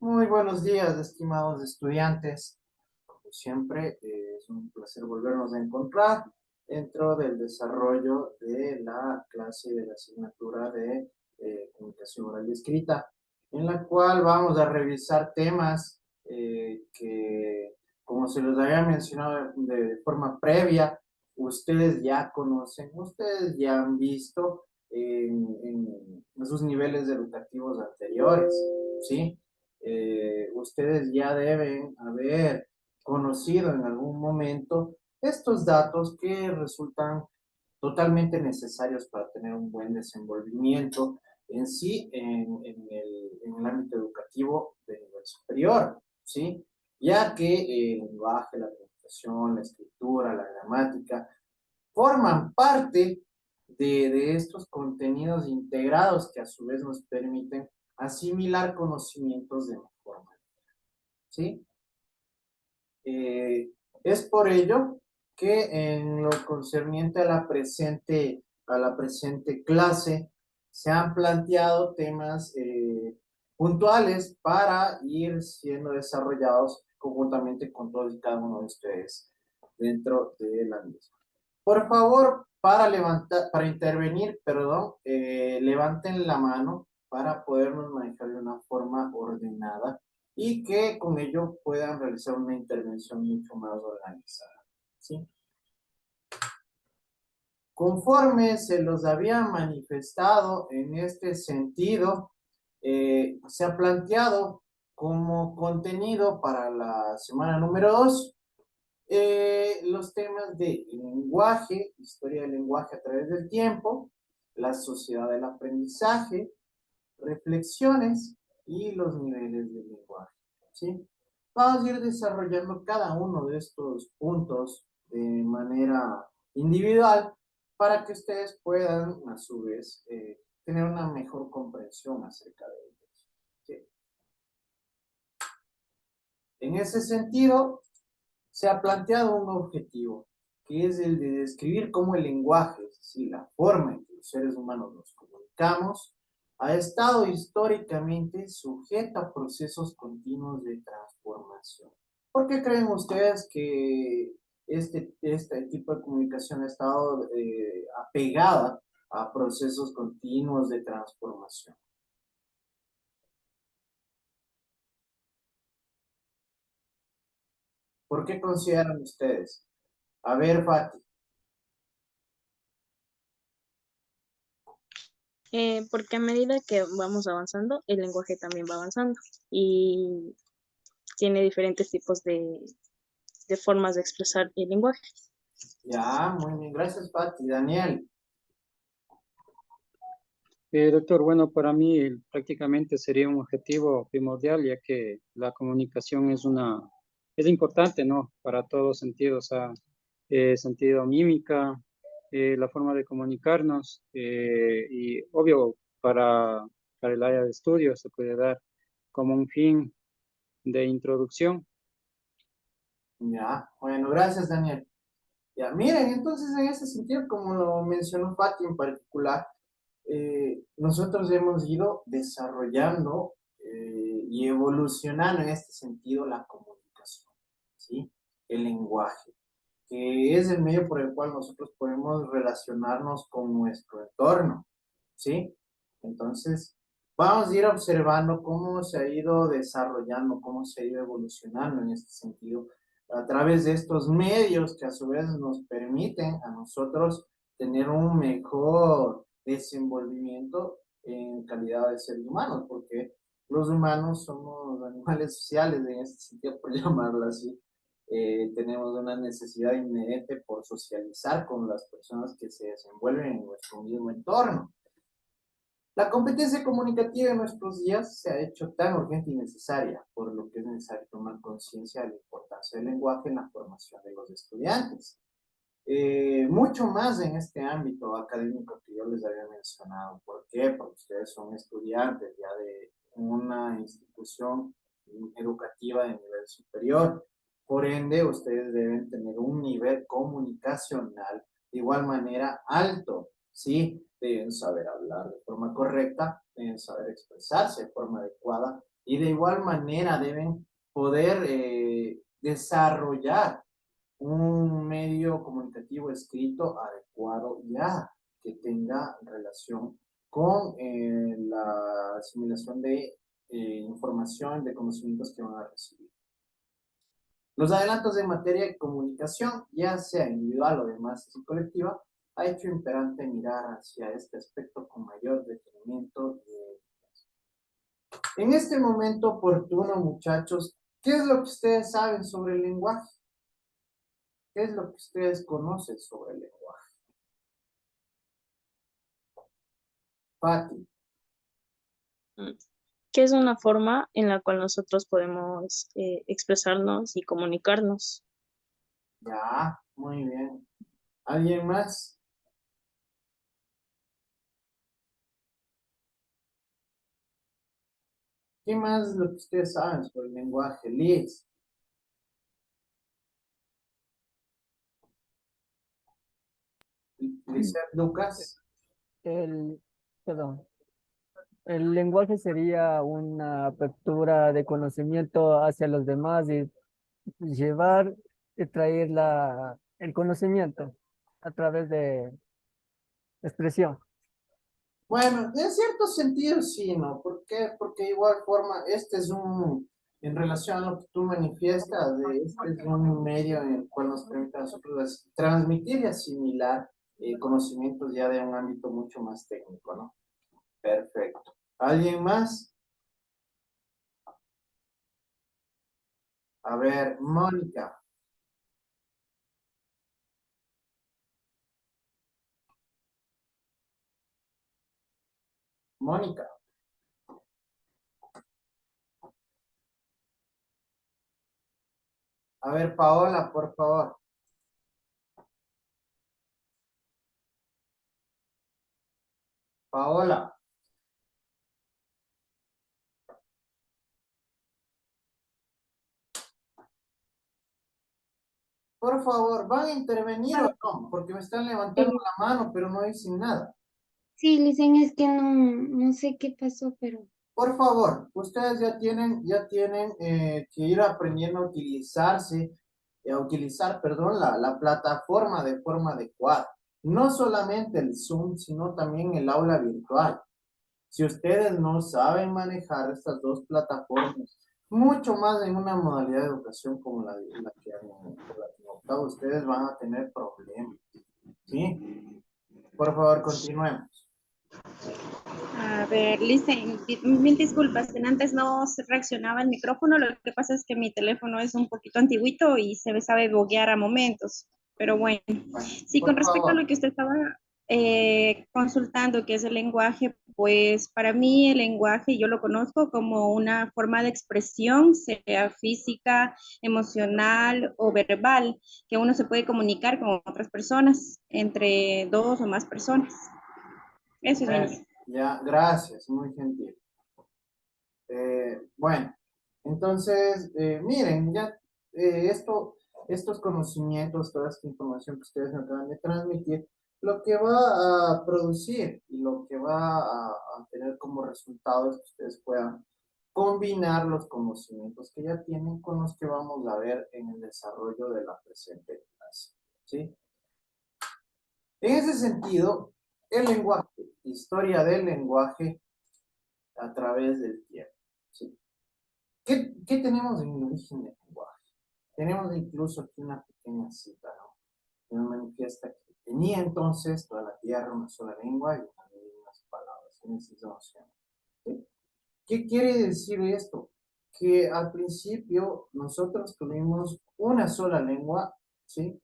Muy buenos días, estimados estudiantes. Como siempre, es un placer volvernos a encontrar dentro del desarrollo de la clase de la asignatura de comunicación oral y escrita, en la cual vamos a revisar temas que, como se los había mencionado de forma previa, ustedes ya conocen, ustedes ya han visto en sus niveles educativos anteriores, ¿sí? Ustedes ya deben haber conocido en algún momento estos datos que resultan totalmente necesarios para tener un buen desenvolvimiento en sí en el ámbito educativo de nivel superior, ¿sí? Ya que el lenguaje, la comunicación, la escritura, la gramática forman parte de estos contenidos integrados que a su vez nos permiten asimilar conocimientos de mejor manera, ¿sí? Es por ello que en lo concerniente a la presente clase se han planteado temas puntuales para ir siendo desarrollados conjuntamente con todos y cada uno de ustedes dentro de la misma. Por favor, para intervenir, perdón, levanten la mano para podernos manejar de una forma ordenada y que con ello puedan realizar una intervención mucho más organizada, ¿sí? Conforme se los había manifestado en este sentido, se ha planteado como contenido para la semana número 2 los temas de lenguaje, historia del lenguaje a través del tiempo, la sociedad del aprendizaje, reflexiones y los niveles del lenguaje, ¿sí? Vamos a ir desarrollando cada uno de estos puntos de manera individual para que ustedes puedan, a su vez, tener una mejor comprensión acerca de ellos, ¿sí? En ese sentido, se ha planteado un objetivo, que es el de describir cómo el lenguaje, es decir, la forma en que los seres humanos nos comunicamos, ha estado históricamente sujeto a procesos continuos de transformación. ¿Por qué creen ustedes que este tipo de comunicación ha estado apegada a procesos continuos de transformación? ¿Por qué consideran ustedes? A ver, Fati. Porque a medida que vamos avanzando, el lenguaje también va avanzando y tiene diferentes tipos de formas de expresar el lenguaje. Ya, muy bien, gracias, Fati. Daniel. Doctor, bueno, para mí prácticamente sería un objetivo primordial, ya que la comunicación es importante, ¿no? Para todos sentidos, sentido mímica, la forma de comunicarnos, y obvio, para el área de estudio se puede dar como un fin de introducción. Ya, bueno, gracias, Daniel. Ya, miren, entonces en ese sentido, como lo mencionó Pati en particular, nosotros hemos ido desarrollando y evolucionando en este sentido la comunicación, ¿sí? El lenguaje, que es el medio por el cual nosotros podemos relacionarnos con nuestro entorno, ¿sí? Entonces, vamos a ir observando cómo se ha ido desarrollando, cómo se ha ido evolucionando en este sentido, a través de estos medios que a su vez nos permiten a nosotros tener un mejor desenvolvimiento en calidad de seres humanos, porque los humanos somos animales sociales en este sentido, por llamarlo así. Tenemos una necesidad inherente por socializar con las personas que se desenvuelven en nuestro mismo entorno. La competencia comunicativa en nuestros días se ha hecho tan urgente y necesaria, por lo que es necesario tomar conciencia de la importancia del lenguaje en la formación de los estudiantes. Mucho más en este ámbito académico que yo les había mencionado. ¿Por qué? Porque ustedes son estudiantes ya de una institución educativa de nivel superior. Por ende, ustedes deben tener un nivel comunicacional de igual manera alto, ¿sí? Deben saber hablar de forma correcta, deben saber expresarse de forma adecuada y y de igual manera deben poder desarrollar un medio comunicativo escrito adecuado ya que tenga relación con la asimilación de información, de conocimientos que van a recibir. Los adelantos de materia de comunicación, ya sea individual o de masas y colectiva, ha hecho imperante mirar hacia este aspecto con mayor detenimiento. En este momento oportuno, muchachos, ¿qué es lo que ustedes saben sobre el lenguaje? ¿Qué es lo que ustedes conocen sobre el lenguaje? Pati. Que es una forma en la cual nosotros podemos expresarnos y comunicarnos. Ya, muy bien. ¿Alguien más? ¿Qué más es lo que ustedes saben sobre el lenguaje? Liz. Lizeth, Lucas. El, perdón, el lenguaje sería una apertura de conocimiento hacia los demás y llevar y traer el conocimiento a través de expresión. Bueno, en cierto sentido sí, ¿no? ¿Por qué? Porque de igual forma, en relación a lo que tú manifiestas, este es un medio en el cual nos permite a nosotros transmitir y asimilar conocimientos ya de un ámbito mucho más técnico, ¿no? Perfecto. ¿Alguien más? A ver, Mónica. Mónica. A ver, Paola, por favor. Paola. Por favor, ¿van a intervenir o no? Porque me están levantando la mano, pero no dicen nada. Sí, Licen, es que no sé qué pasó, pero Por favor, ustedes ya tienen que ir aprendiendo a utilizar, perdón, la plataforma de forma adecuada. No solamente el Zoom, sino también el aula virtual. Si ustedes no saben manejar estas dos plataformas, mucho más en una modalidad de educación como la que han optado, ustedes van a tener problemas. ¿Sí? Por favor, continuemos. A ver, listen, mil disculpas, que antes no se reaccionaba el micrófono, lo que pasa es que mi teléfono es un poquito antiguito y se me sabe boguear a momentos, pero bueno, Bueno, sí, con por respecto a favor. lo que usted estaba consultando, que es el lenguaje, pues para mí el lenguaje yo lo conozco como una forma de expresión, sea física, emocional o verbal, que uno se puede comunicar con otras personas, entre dos o más personas. Eso es mi. Ya, gracias, muy gentil. Bueno, entonces, miren, ya estos conocimientos, toda esta información que ustedes me acaban de transmitir, lo que va a producir y lo que va a tener como resultado es que ustedes puedan combinar los conocimientos que ya tienen con los que vamos a ver en el desarrollo de la presente clase, ¿sí? En ese sentido, el lenguaje, historia del lenguaje a través del tiempo, ¿sí? ¿Qué tenemos en el origen del lenguaje? Tenemos incluso aquí una pequeña cita, ¿no? Que nos manifiesta que tenía entonces toda la tierra una sola lengua y también unas palabras, en esa noción, ¿sí? ¿Qué quiere decir esto? Que al principio nosotros tuvimos una sola lengua, ¿sí?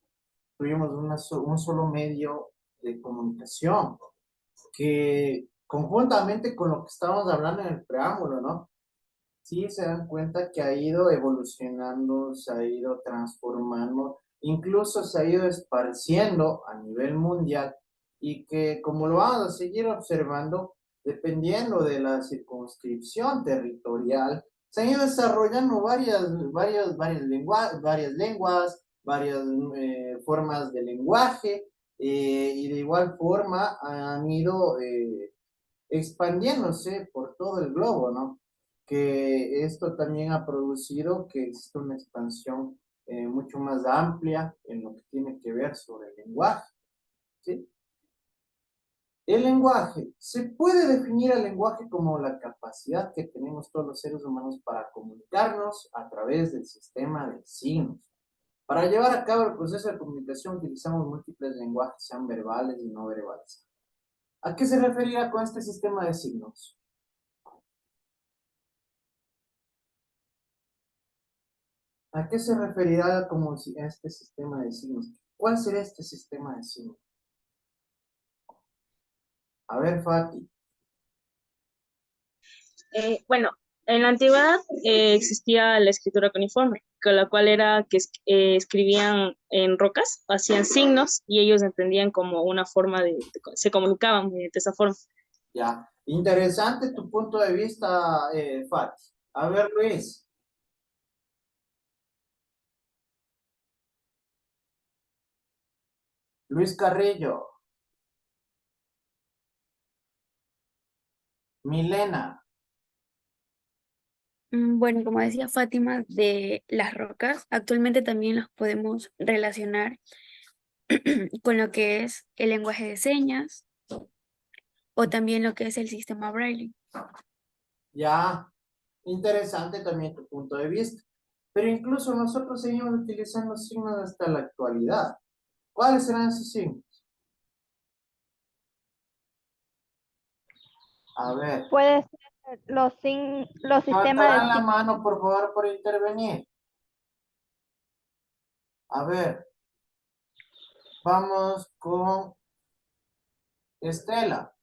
Tuvimos un solo medio de comunicación, que conjuntamente con lo que estábamos hablando en el preámbulo, ¿no? Sí se dan cuenta que ha ido evolucionando, se ha ido transformando, incluso se ha ido esparciendo a nivel mundial y que como lo vamos a seguir observando, dependiendo de la circunscripción territorial, se han ido desarrollando varias lenguas, varias formas de lenguaje y de igual forma han ido expandiéndose por todo el globo, ¿no? que esto también ha producido que exista una expansión mucho más amplia en lo que tiene que ver sobre el lenguaje, ¿sí? El lenguaje, se puede definir el lenguaje como la capacidad que tenemos todos los seres humanos para comunicarnos a través del sistema de signos. Para llevar a cabo el proceso de comunicación utilizamos múltiples lenguajes, sean verbales y no verbales. ¿A qué se referirá con este sistema de signos? ¿A qué se referirá como si este sistema de signos? ¿Cuál será este sistema de signos? A ver, Fati. Bueno, en la antigüedad existía la escritura cuneiforme, con la cual era que escribían en rocas, hacían signos y ellos entendían como una forma se comunicaban mediante esa forma. Ya, interesante tu punto de vista, Fati. A ver, Luis. Luis Carrillo. Milena. Bueno, como decía Fátima, de las rocas, actualmente también las podemos relacionar con lo que es el lenguaje de señas o también lo que es el sistema Braille. Ya, interesante también tu punto de vista. Pero incluso nosotros seguimos utilizando signos hasta la actualidad. ¿Cuáles serán esos signos? A ver, Puede ser los sistemas levantarán de la mano, por favor, por intervenir. A ver, vamos con Estela.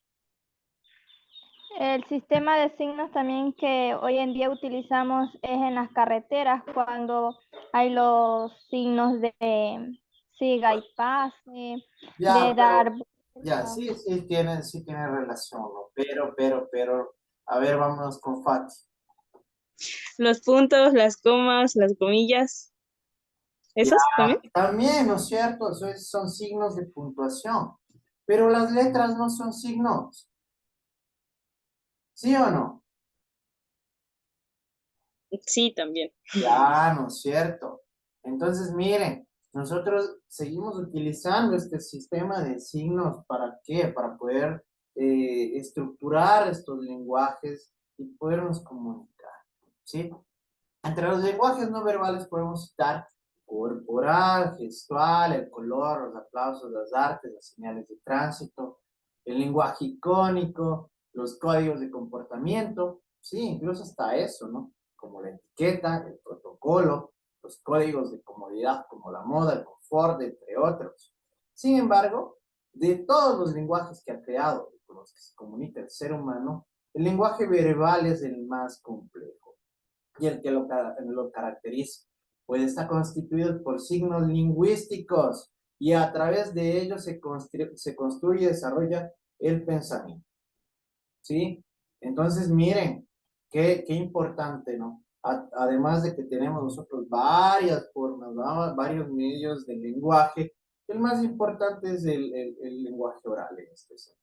el sistema de signos también que hoy en día utilizamos es en las carreteras cuando hay los signos de siga y pase, Ya, de dar ya, vuelta. sí tiene relación, ¿no? Pero, a ver, vámonos con Fati. Los puntos, las comas, las comillas, Ya, ¿esos también? también, ¿no es cierto? Son signos de puntuación. Pero las letras no son signos. ¿Sí o no? Sí, también. Ya, ¿no es cierto? Entonces, miren, nosotros seguimos utilizando este sistema de signos. ¿Para qué? Para poder estructurar estos lenguajes y podernos comunicar, ¿sí? Entre los lenguajes no verbales podemos citar corporal, gestual, el color, los aplausos, las artes, las señales de tránsito, el lenguaje icónico, los códigos de comportamiento, sí, incluso hasta eso, ¿no? Como la etiqueta, el protocolo, los códigos de comodidad como la moda, el confort, entre otros. Sin embargo, de todos los lenguajes que ha creado y con los que se comunica el ser humano, el lenguaje verbal es el más complejo y el que lo caracteriza, pues está constituido por signos lingüísticos y a través de ellos se construye y desarrolla el pensamiento, ¿sí? Entonces, miren, qué importante, ¿no? Además de que tenemos nosotros varias formas, ¿no? Varios medios de lenguaje, el más importante es el lenguaje oral en este sentido.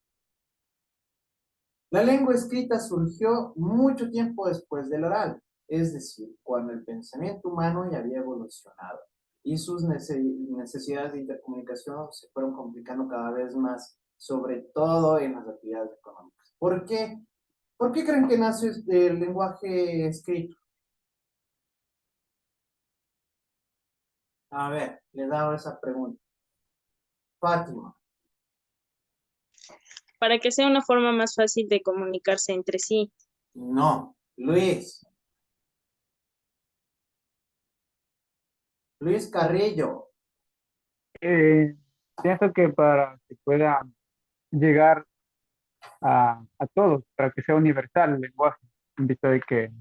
La lengua escrita surgió mucho tiempo después del oral, es decir, cuando el pensamiento humano ya había evolucionado y sus necesidades de intercomunicación se fueron complicando cada vez más, sobre todo en las actividades económicas. ¿Por qué? ¿Por qué creen que nace el lenguaje escrito? A ver, les hago esa pregunta. Fátima. Para que sea una forma más fácil de comunicarse entre sí. No. Luis. Luis Carrillo. Eh, Pienso que para que pueda llegar a todos, para que sea universal el lenguaje, en vista de que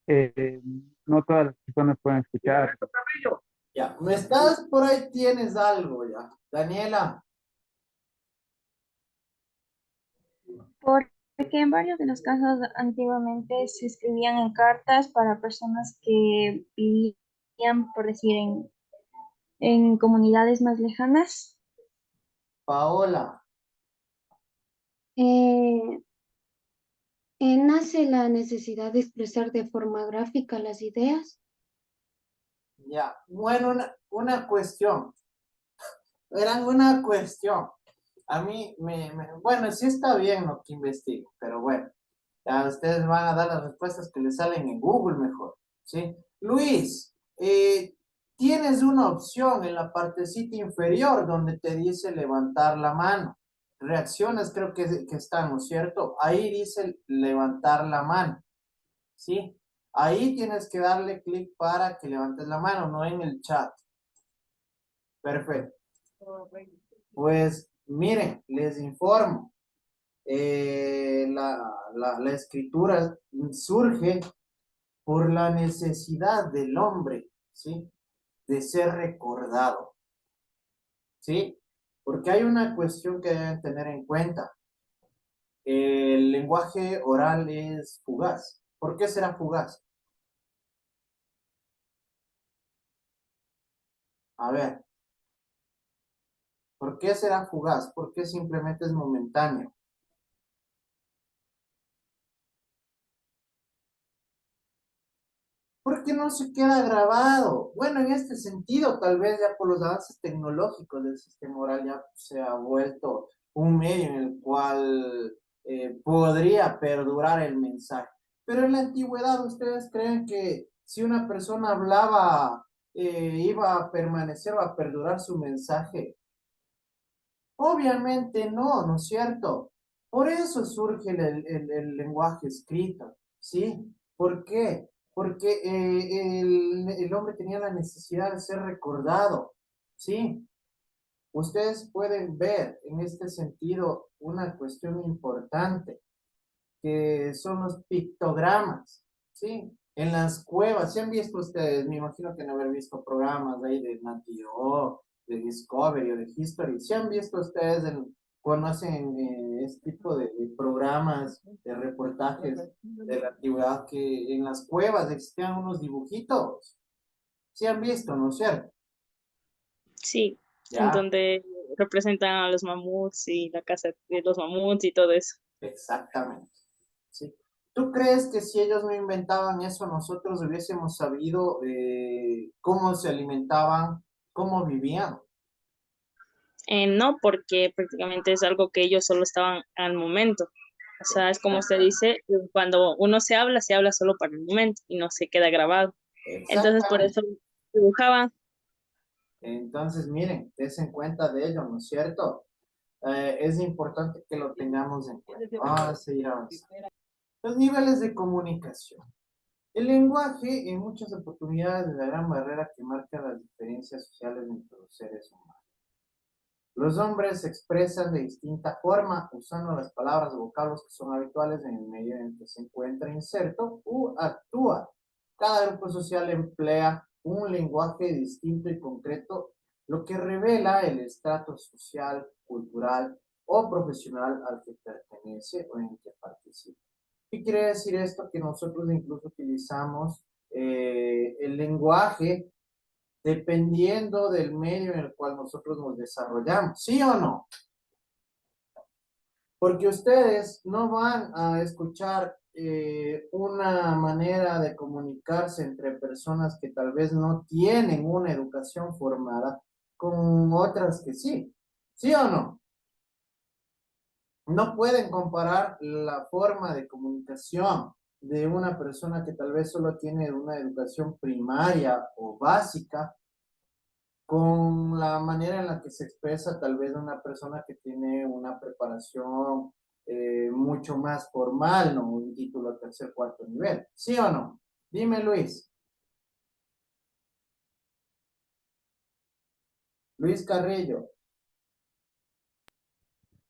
eh, no todas las personas pueden escuchar. Ya, ¿me estás por ahí? Tienes algo ya. Daniela. Porque en varios de los casos antiguamente se escribían en cartas para personas que vivían, por decir, en comunidades más lejanas. Paola. Eh, ¿Nace la necesidad de expresar de forma gráfica las ideas? Ya, bueno, una cuestión. Eran una cuestión. A mí, bueno, sí está bien lo que investigo, pero bueno, ya ustedes van a dar las respuestas que les salen en Google mejor, ¿sí? Luis, tienes una opción en la partecita inferior donde te dice levantar la mano. Reacciones creo que están, ¿no es cierto? Ahí dice levantar la mano, ¿sí? Ahí tienes que darle clic para que levantes la mano, no en el chat. Perfecto. Pues miren, les informo. La escritura surge por la necesidad del hombre, ¿sí? De ser recordado, ¿sí? Porque hay una cuestión que deben tener en cuenta. El lenguaje oral es fugaz. ¿Por qué será fugaz? A ver, ¿por qué será fugaz? Porque simplemente es momentáneo. Porque no se queda grabado. Bueno, en este sentido, tal vez ya por los avances tecnológicos del sistema oral ya se ha vuelto un medio en el cual podría perdurar el mensaje. Pero en la antigüedad, ¿ustedes creen que si una persona hablaba, iba a permanecer o a perdurar su mensaje? Obviamente no, ¿no es cierto? Por eso surge el lenguaje escrito, ¿sí? ¿Por qué? Porque el hombre tenía la necesidad de ser recordado, ¿sí? Ustedes pueden ver en este sentido una cuestión importante, que son los pictogramas, ¿sí? En las cuevas, ¿sí han visto ustedes? Me imagino que no haber visto programas ahí de Nat Geo, de Discovery o de History. ¿Sí han visto ustedes, conocen este tipo de programas, de reportajes de la antigüedad, que en las cuevas existían unos dibujitos? ¿Sí han visto, no es cierto? Sí, en Ya, donde representan a los mamuts y la casa de los mamuts y todo eso. exactamente. ¿Sí? ¿Tú crees que si ellos no inventaban eso, nosotros hubiésemos sabido cómo se alimentaban, cómo vivían? No, porque prácticamente es algo que ellos solo estaban al momento. O sea, es como usted dice, cuando uno se habla solo para el momento y no se queda grabado. Entonces, por Exactamente. eso dibujaban. Entonces, miren, desen cuenta de ello, ¿no es cierto? Es importante que lo tengamos en cuenta. Vamos a seguir avanzando. Los niveles de comunicación. El lenguaje, en muchas oportunidades, es la gran barrera que marca las diferencias sociales entre los seres humanos. Los hombres se expresan de distinta forma usando las palabras o vocablos que son habituales en el medio en el que se encuentra inserto u actúa. Cada grupo social emplea un lenguaje distinto y concreto, lo que revela el estrato social, cultural o profesional al que pertenece o en el que participa. ¿Qué quiere decir esto? Que nosotros incluso utilizamos el lenguaje dependiendo del medio en el cual nosotros nos desarrollamos, ¿sí o no? Porque ustedes no van a escuchar una manera de comunicarse entre personas que tal vez no tienen una educación formada con otras que sí, ¿sí o no? No pueden comparar la forma de comunicación de una persona que tal vez solo tiene una educación primaria o básica con la manera en la que se expresa tal vez una persona que tiene una preparación mucho más formal, ¿no? Un título tercer, cuarto nivel. ¿Sí o no? Dime, Luis. Luis Carrillo.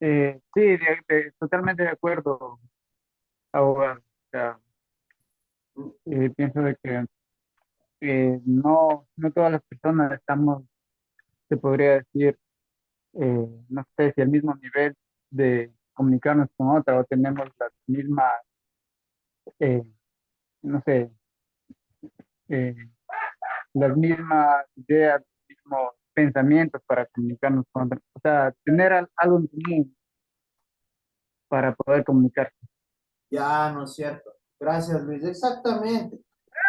Sí, totalmente de acuerdo, abogado. O sea, pienso de que no todas las personas estamos, se podría decir, no sé si al mismo nivel de comunicarnos con otra o tenemos las mismas, eh, no sé, eh, las mismas ideas, los mismos pensamientos para comunicarnos con otra. O sea, tener algo en común para poder comunicar. Ya, ¿no es cierto? Gracias, Luis. Exactamente.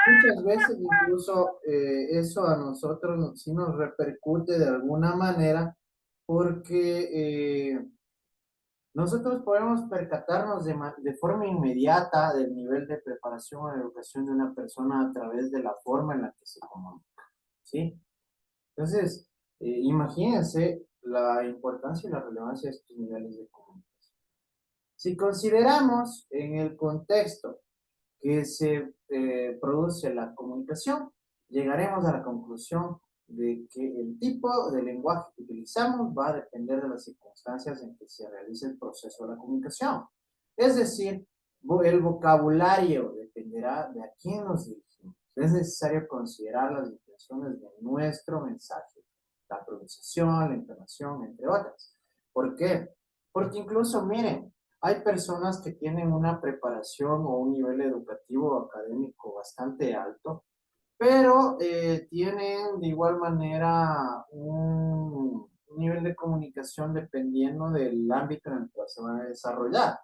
Muchas veces incluso eso a nosotros sí nos repercute de alguna manera porque nosotros podemos percatarnos de forma inmediata del nivel de preparación o de educación de una persona a través de la forma en la que se comunica, ¿sí? Entonces, imagínense la importancia y la relevancia de estos niveles de comunicación. Si consideramos en el contexto que se produce la comunicación, llegaremos a la conclusión de que el tipo de lenguaje que utilizamos va a depender de las circunstancias en que se realice el proceso de la comunicación. Es decir, el vocabulario dependerá de a quién nos dirigimos. Es necesario considerar las intenciones de nuestro mensaje, la pronunciación, la entonación, entre otras. ¿Por qué? Porque incluso, miren, hay personas que tienen una preparación o un nivel educativo o académico bastante alto, pero tienen de igual manera un nivel de comunicación dependiendo del ámbito en el cual se van a desarrollar.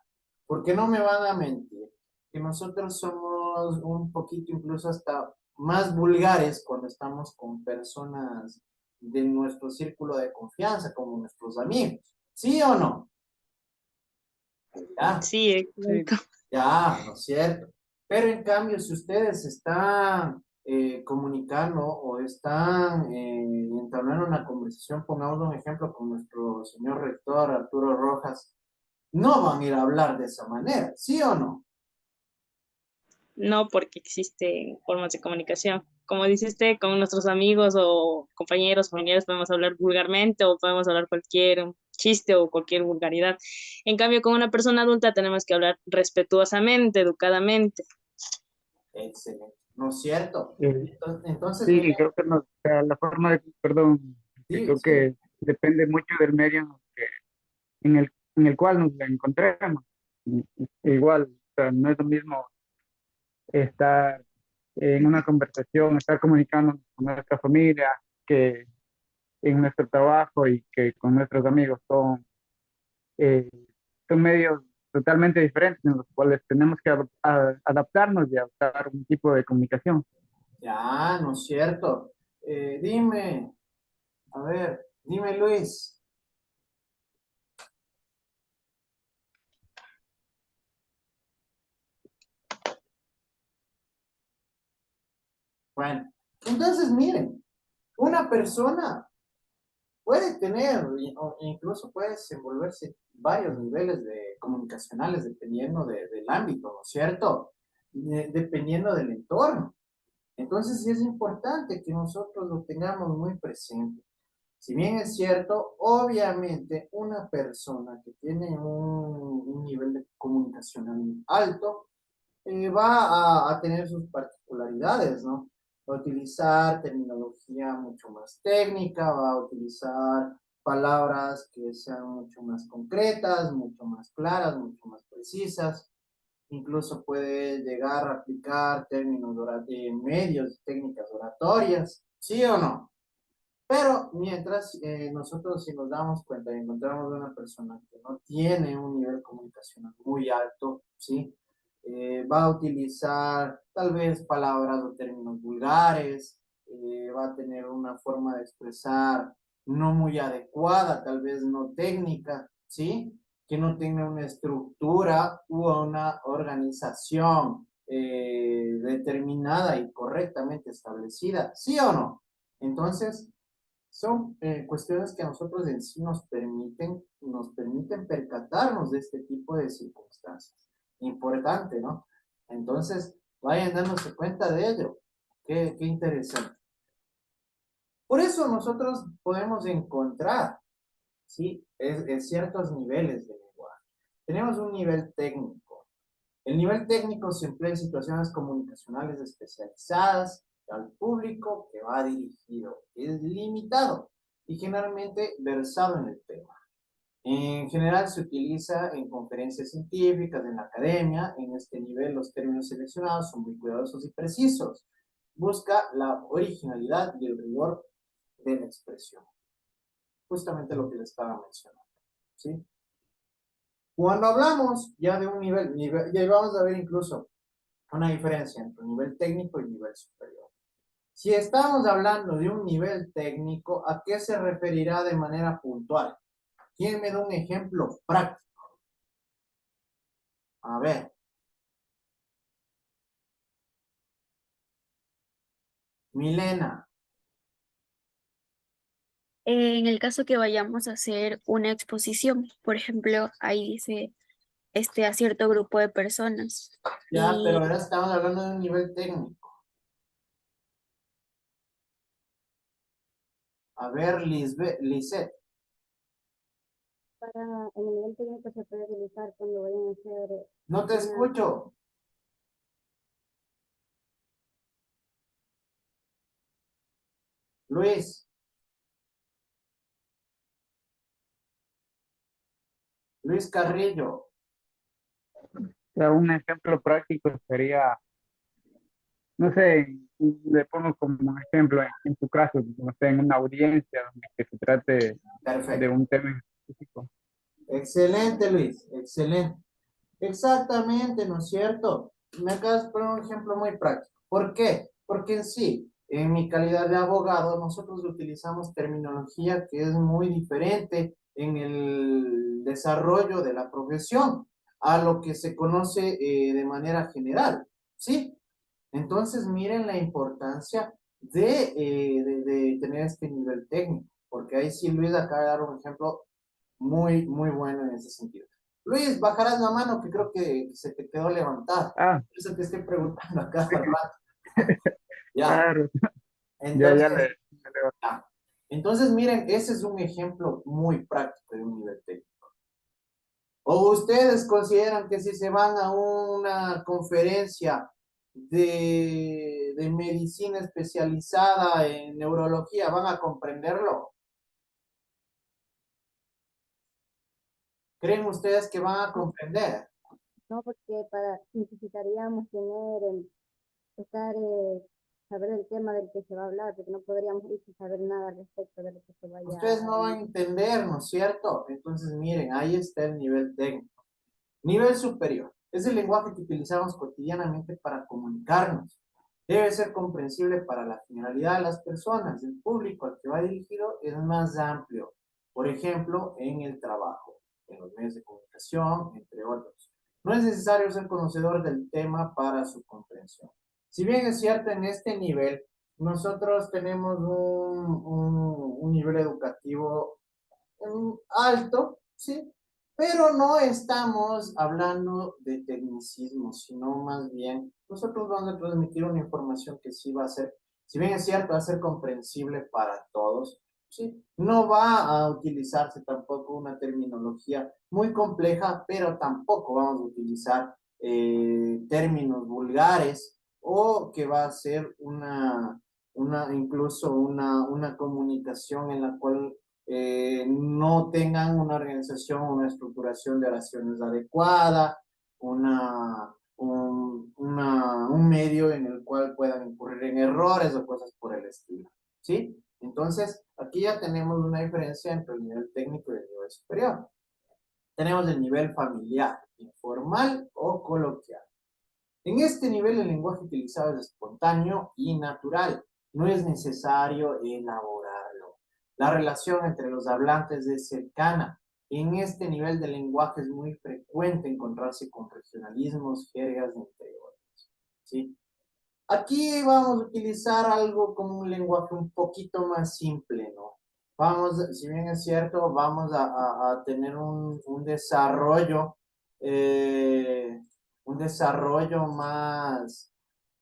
Porque no me van a mentir, que nosotros somos un poquito incluso hasta más vulgares cuando estamos con personas de nuestro círculo de confianza, como nuestros amigos. ¿Sí o no? Ya. Sí, exacto. Ya, ¿no es cierto? Pero en cambio, si ustedes están comunicando o están entablando una conversación, pongamos un ejemplo con nuestro señor rector Arturo Rojas, no van a ir a hablar de esa manera, ¿sí o no? No, porque existen formas de comunicación. Como dijiste, con nuestros amigos o compañeros, familiares podemos hablar vulgarmente o podemos hablar cualquier chiste o cualquier vulgaridad. En cambio, con una persona adulta tenemos que hablar respetuosamente, educadamente. Excelente, ¿no es cierto? Eh, Entonces, sí, mira, creo que o sea, la forma de, perdón, que sí, creo sí, que depende mucho del medio en el cual nos encontremos. Igual, o sea, no es lo mismo estar en una conversación, estar comunicándonos con nuestra familia, que en nuestro trabajo y que con nuestros amigos eh, son medios totalmente diferentes en los cuales tenemos que adaptarnos y adaptar un tipo de comunicación. ya, ¿no es cierto? Dime, a ver, dime Luis. Bueno, entonces miren, una persona puede tener o incluso puede desenvolverse varios niveles de comunicacionales dependiendo del ámbito, ¿no es cierto? Dependiendo del entorno. Entonces sí es importante que nosotros lo tengamos muy presente. Si bien es cierto, obviamente una persona que tiene un nivel de comunicación alto va a tener sus particularidades, ¿no? Va a utilizar terminología mucho más técnica, va a utilizar palabras que sean mucho más concretas, mucho más claras, mucho más precisas. Incluso puede llegar a aplicar términos medios, técnicas oratorias, ¿sí o no? Pero mientras nosotros si nos damos cuenta y encontramos una persona que no tiene un nivel comunicacional muy alto, ¿sí? Va a utilizar tal vez palabras o términos vulgares, va a tener una forma de expresar no muy adecuada, tal vez no técnica, ¿sí? Que no tenga una estructura u una organización determinada y correctamente establecida, ¿sí o no? Entonces, son cuestiones que a nosotros en sí nos permiten percatarnos de este tipo de circunstancias. Importante, ¿no? Entonces, vayan dándose cuenta de ello. Qué interesante. Por eso nosotros podemos encontrar, ¿sí? Ciertos niveles de lenguaje. Tenemos un nivel técnico. El nivel técnico se emplea en situaciones comunicacionales especializadas al público que va dirigido. Es limitado y generalmente versado en el tema. En general se utiliza en conferencias científicas, en la academia. En este nivel los términos seleccionados son muy cuidadosos y precisos. Busca la originalidad y el rigor de la expresión. Justamente lo que les estaba mencionando. ¿Sí? Cuando hablamos ya de un ya vamos a ver incluso una diferencia entre nivel técnico y nivel superior. Si estamos hablando de un nivel técnico, ¿a qué se referirá de manera puntual? ¿Quién me da un ejemplo práctico? A ver. Milena. En el caso que vayamos a hacer una exposición, por ejemplo, ahí dice a cierto grupo de personas. Ya, Y pero ahora estamos hablando de un nivel técnico. A ver, Lisette. Para en el nivel técnico se puede utilizar cuando vayan a hacer No te escucho. Luis. Luis Carrillo. Un ejemplo práctico sería, no sé, le pongo como un ejemplo en tu caso, no sé, en una audiencia donde que se trate de Perfecto. un tema específico. Excelente, Luis. Excelente. Exactamente, ¿no es cierto? Me acabas de poner un ejemplo muy práctico. ¿Por qué? Porque en sí, en mi calidad de abogado, nosotros utilizamos terminología que es muy diferente en el desarrollo de la profesión a lo que se conoce de manera general, ¿sí? Entonces, miren la importancia de tener este nivel técnico, porque ahí sí Luis acaba de dar un ejemplo muy, muy bueno en ese sentido. Luis, bajarás la mano que creo que se te quedó levantada. Ah, Por eso te estoy preguntando acá hace rato. Ya, claro, ya entonces, ya. Entonces, miren, ese es un ejemplo muy práctico de un nivel técnico. ¿O ustedes consideran que si se van a una conferencia de medicina especializada en neurología, van a comprenderlo? ¿Creen ustedes que van a comprender? no, porque necesitaríamos tener estar saber el tema del que se va a hablar, porque no podríamos saber nada al respecto de lo que se vaya Ustedes a no van a entender, ¿no es cierto? Entonces, miren, ahí está el nivel técnico. Nivel superior. Es el lenguaje que utilizamos cotidianamente para comunicarnos. Debe ser comprensible para la generalidad de las personas. El público al que va dirigido es más amplio. Por ejemplo, en el trabajo, en los medios de comunicación, entre otros. No es necesario ser conocedor del tema para su comprensión. Si bien es cierto, en este nivel, nosotros tenemos un nivel educativo alto, ¿sí? Pero no estamos hablando de tecnicismo, sino más bien nosotros vamos a transmitir una información que sí va a ser, si bien es cierto, va a ser comprensible para todos, ¿sí? No va a utilizarse tampoco una terminología muy compleja, pero tampoco vamos a utilizar términos vulgares o que va a ser incluso una comunicación en la cual no tengan una organización, una estructuración de oraciones adecuada, un medio en el cual puedan incurrir en errores o cosas por el estilo, ¿sí? Entonces, aquí ya tenemos una diferencia entre el nivel técnico y el nivel superior. Tenemos el nivel familiar, informal o coloquial. En este nivel el lenguaje utilizado es espontáneo y natural. No es necesario elaborarlo. La relación entre los hablantes es cercana. En este nivel de lenguaje es muy frecuente encontrarse con regionalismos, jergas, entre otros. ¿Sí? Aquí vamos a utilizar algo como un lenguaje un poquito más simple, ¿no? Vamos, si bien es cierto, vamos a tener un desarrollo, eh,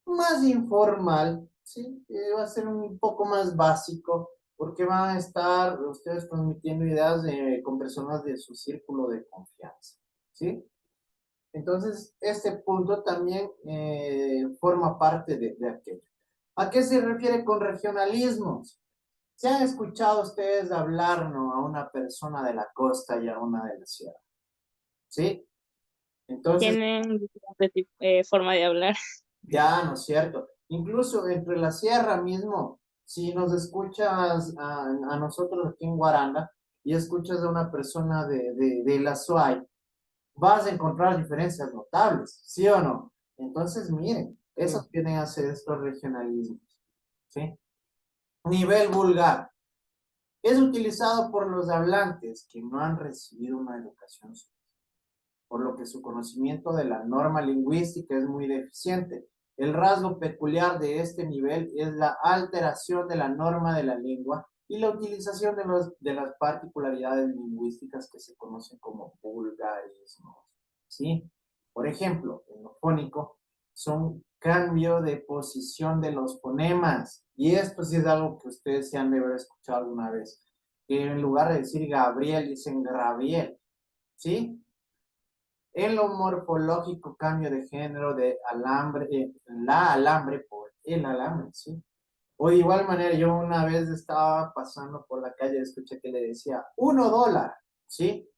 más informal, ¿sí? Va a ser un poco más básico, porque van a estar ustedes transmitiendo ideas con personas de su círculo de confianza, ¿sí? Entonces, este punto también forma parte de aquello. ¿A qué se refiere con regionalismos? ¿Se han escuchado ustedes hablar, ¿no?, a una persona de la costa y a una de la sierra? ¿Sí? Entonces, Tienen diferente forma de hablar. ya, ¿no es cierto? Incluso entre la sierra mismo, si nos escuchas a nosotros aquí en Guaranda y escuchas a una persona de la SUAY, vas a encontrar diferencias notables, ¿sí o no? Entonces, miren, esos vienen a ser estos regionalismos, ¿sí? Nivel vulgar. Es utilizado por los hablantes que no han recibido una educación suficiente, por lo que su conocimiento de la norma lingüística es muy deficiente. El rasgo peculiar de este nivel es la alteración de la norma de la lengua y la utilización de las particularidades lingüísticas que se conocen como vulgarismos, ¿sí? Por ejemplo, en lo fónico son cambio de posición de los fonemas, y esto sí es algo que ustedes se han de haber escuchado alguna vez, que en lugar de decir Gabriel dicen Graviel, ¿sí? En lo morfológico, cambio de género de alambre, la alambre por el alambre, ¿sí? O de igual manera, yo una vez estaba pasando por la calle y escuché que le decía $1, ¿sí?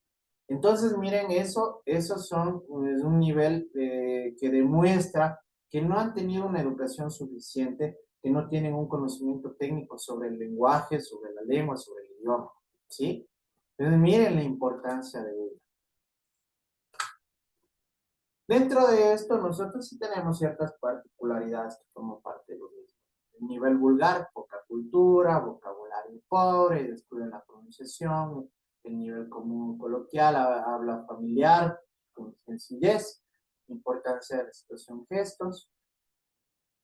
Entonces, miren, eso son, es un nivel que demuestra que no han tenido una educación suficiente, que no tienen un conocimiento técnico sobre el lenguaje, sobre la lengua, sobre el idioma, ¿sí? Entonces, miren la importancia de ello. Dentro de esto, nosotros sí tenemos ciertas particularidades que forman parte de lo mismo. El nivel vulgar, poca cultura, vocabulario pobre, descuido en la pronunciación. El nivel común coloquial, habla familiar, con sencillez, importancia de la situación, gestos.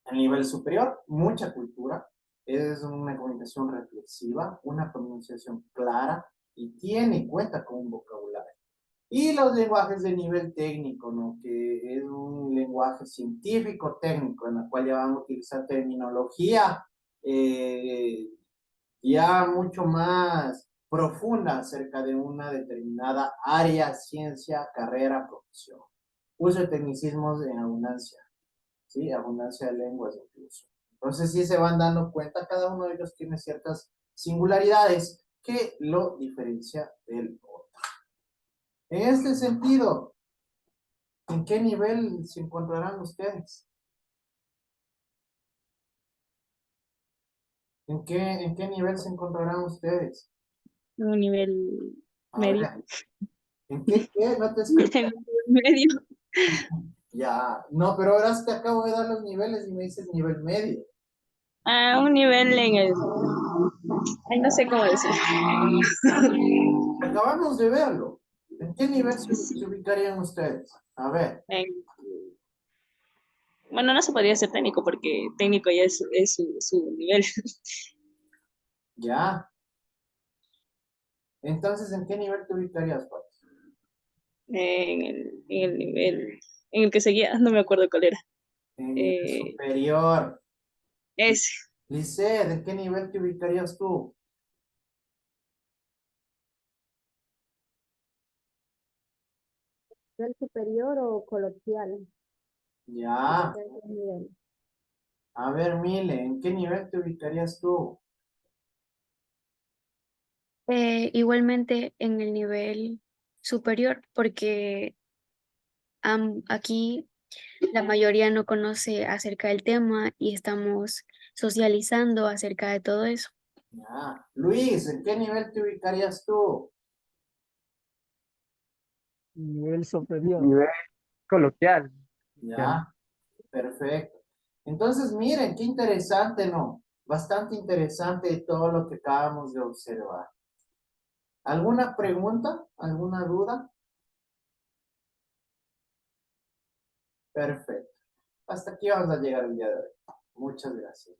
El nivel superior, mucha cultura, es una comunicación reflexiva, una pronunciación clara y cuenta con un vocabulario. Y los lenguajes de nivel técnico, ¿no? Que es un lenguaje científico técnico en el cual ya van a utilizar terminología ya mucho más profunda acerca de una determinada área, ciencia, carrera, profesión. Uso de tecnicismos en abundancia, ¿sí? Abundancia de lenguas incluso. Entonces sí se van dando cuenta, cada uno de ellos tiene ciertas singularidades que lo diferencia del otro. En este sentido, ¿en qué nivel se encontrarán ustedes? ¿En qué nivel se encontrarán ustedes? Un nivel A medio. ver, ¿en qué? No te escucho. En medio. Ya, no, pero ahora te acabo de dar los niveles y me dices nivel medio. A un nivel en el... Ay, no sé cómo decir. Acabamos de verlo. ¿En qué nivel se ubicarían ustedes? A ver. Bueno, no se podría ser técnico porque técnico ya es su nivel. Ya. Entonces, ¿en qué nivel te ubicarías, Pati? En el nivel en el que seguía, no me acuerdo cuál era. En el nivel superior. Ese. Lisset, ¿en qué nivel te ubicarías tú? ¿Nivel superior o coloquial? Ya. Tercer nivel. A ver, Mile, ¿en qué nivel te ubicarías tú? Igualmente en el nivel superior, porque aquí la mayoría no conoce acerca del tema y estamos socializando acerca de todo eso. Ya. Luis, ¿en qué nivel te ubicarías tú? Nivel superior. Nivel coloquial. Ya. Perfecto. Entonces, miren, qué interesante, ¿no? Bastante interesante todo lo que acabamos de observar. ¿Alguna pregunta? ¿Alguna duda? Perfecto. Hasta aquí vamos a llegar el día de hoy. Muchas gracias.